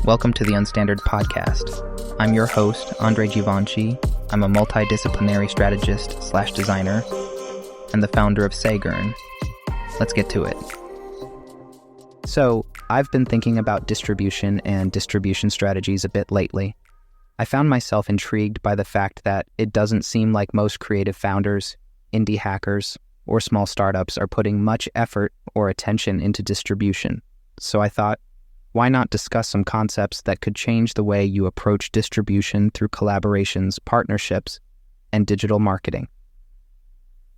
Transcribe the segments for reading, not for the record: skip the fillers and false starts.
Welcome to the Unstandard Podcast. I'm your host, Andre Givenchy. I'm a multidisciplinary strategist/designer and the founder of Sagern. Let's get to it. So, I've been thinking about distribution and distribution strategies a bit lately. I found myself intrigued by the fact that it doesn't seem like most creative founders, indie hackers, or small startups are putting much effort or attention into distribution. So I thought, why not discuss some concepts that could change the way you approach distribution through collaborations, partnerships, and digital marketing?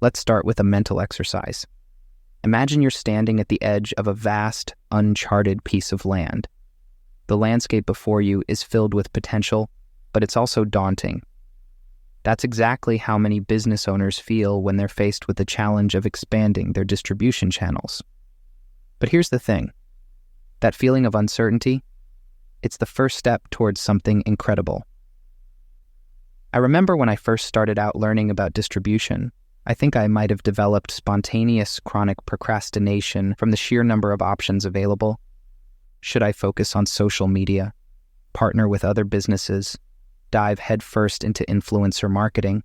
Let's start with a mental exercise. Imagine you're standing at the edge of a vast, uncharted piece of land. The landscape before you is filled with potential, but it's also daunting. That's exactly how many business owners feel when they're faced with the challenge of expanding their distribution channels. But here's the thing. That feeling of uncertainty, it's the first step towards something incredible. I remember when I first started out learning about distribution, I think I might have developed spontaneous chronic procrastination from the sheer number of options available. Should I focus on social media, partner with other businesses, dive headfirst into influencer marketing?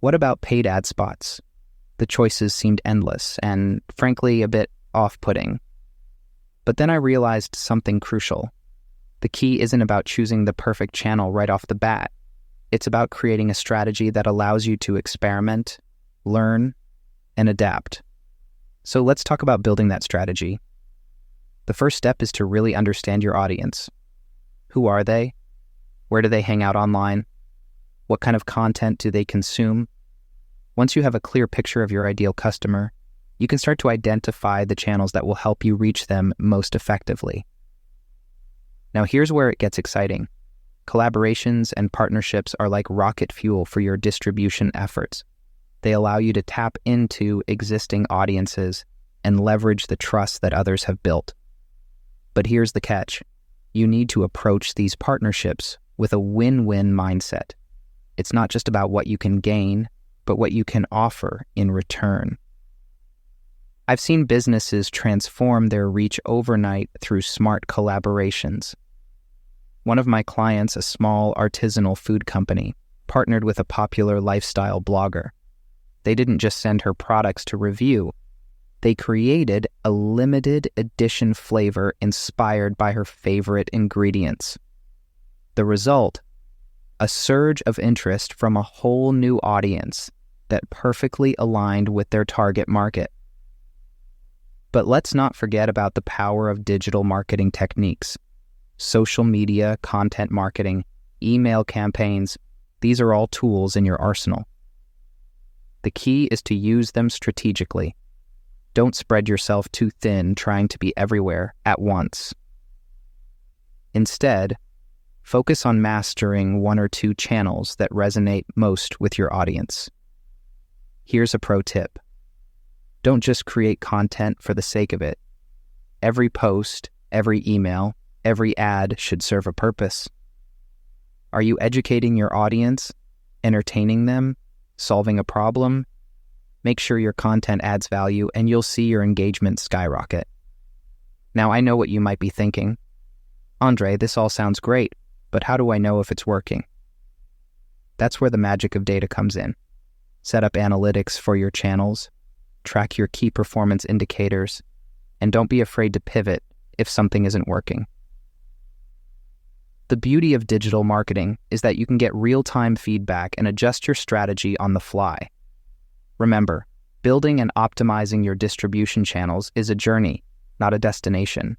What about paid ad spots? The choices seemed endless and, frankly, a bit off-putting. But then I realized something crucial. The key isn't about choosing the perfect channel right off the bat. It's about creating a strategy that allows you to experiment, learn, and adapt. So let's talk about building that strategy. The first step is to really understand your audience. Who are they? Where do they hang out online? What kind of content do they consume? Once you have a clear picture of your ideal customer, you can start to identify the channels that will help you reach them most effectively. Now here's where it gets exciting. Collaborations and partnerships are like rocket fuel for your distribution efforts. They allow you to tap into existing audiences and leverage the trust that others have built. But here's the catch. You need to approach these partnerships with a win-win mindset. It's not just about what you can gain, but what you can offer in return. I've seen businesses transform their reach overnight through smart collaborations. One of my clients, a small artisanal food company, partnered with a popular lifestyle blogger. They didn't just send her products to review. They created a limited edition flavor inspired by her favorite ingredients. The result? A surge of interest from a whole new audience that perfectly aligned with their target market. But let's not forget about the power of digital marketing techniques. Social media, content marketing, email campaigns, these are all tools in your arsenal. The key is to use them strategically. Don't spread yourself too thin trying to be everywhere at once. Instead, focus on mastering one or two channels that resonate most with your audience. Here's a pro tip. Don't just create content for the sake of it. Every post, every email, every ad should serve a purpose. Are you educating your audience, entertaining them, solving a problem? Make sure your content adds value and you'll see your engagement skyrocket. Now I know what you might be thinking. Andre, this all sounds great, but how do I know if it's working? That's where the magic of data comes in. Set up analytics for your channels, track your key performance indicators, and don't be afraid to pivot if something isn't working. The beauty of digital marketing is that you can get real-time feedback and adjust your strategy on the fly. Remember, building and optimizing your distribution channels is a journey, not a destination.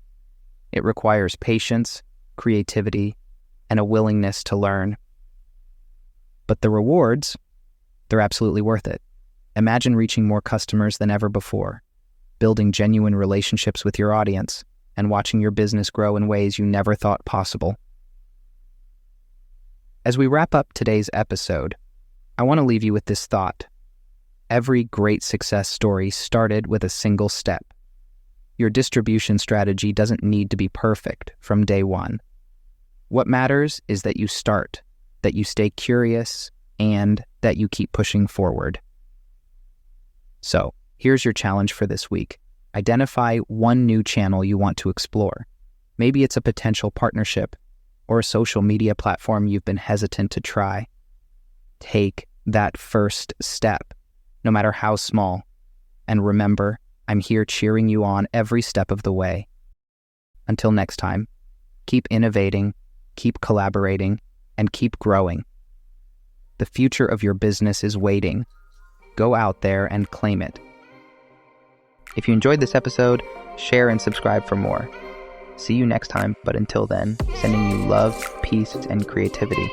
It requires patience, creativity, and a willingness to learn. But the rewards, they're absolutely worth it. Imagine reaching more customers than ever before, building genuine relationships with your audience, and watching your business grow in ways you never thought possible. As we wrap up today's episode, I want to leave you with this thought. Every great success story started with a single step. Your distribution strategy doesn't need to be perfect from day one. What matters is that you start, that you stay curious, and that you keep pushing forward. So, here's your challenge for this week. Identify one new channel you want to explore. Maybe it's a potential partnership or a social media platform you've been hesitant to try. Take that first step, no matter how small. And remember, I'm here cheering you on every step of the way. Until next time, keep innovating, keep collaborating, and keep growing. The future of your business is waiting. Go out there and claim it. If you enjoyed this episode, share and subscribe for more. See you next time, but until then, sending you love, peace, and creativity.